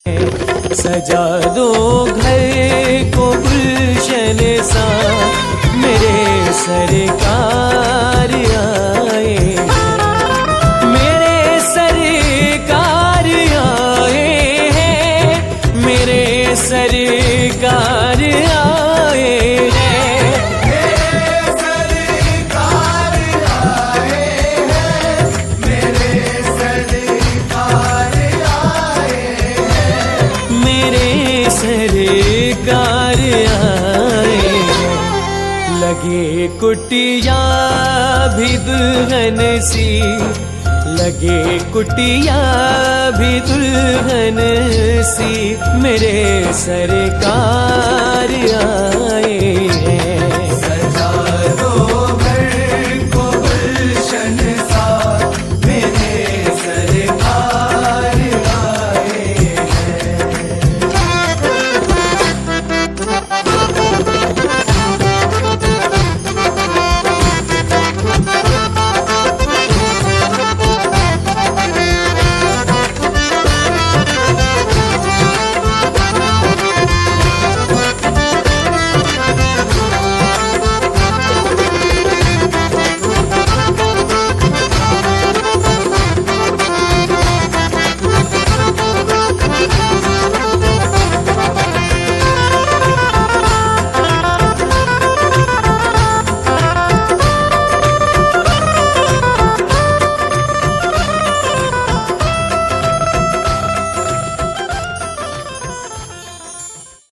सजा दो घर को गुलशन सा, मेरे सरकार आए, मेरे सरकार आए हैं, मेरे सरकार आए हैं, मेरे सरकार आए हैं, मेरे सरकार आए हैं, मेरे सरकार आए हैं। लगे कुटिया भी दुल्हन सी, लगे कुटिया भी दुल्हन सी, मेरे सरकार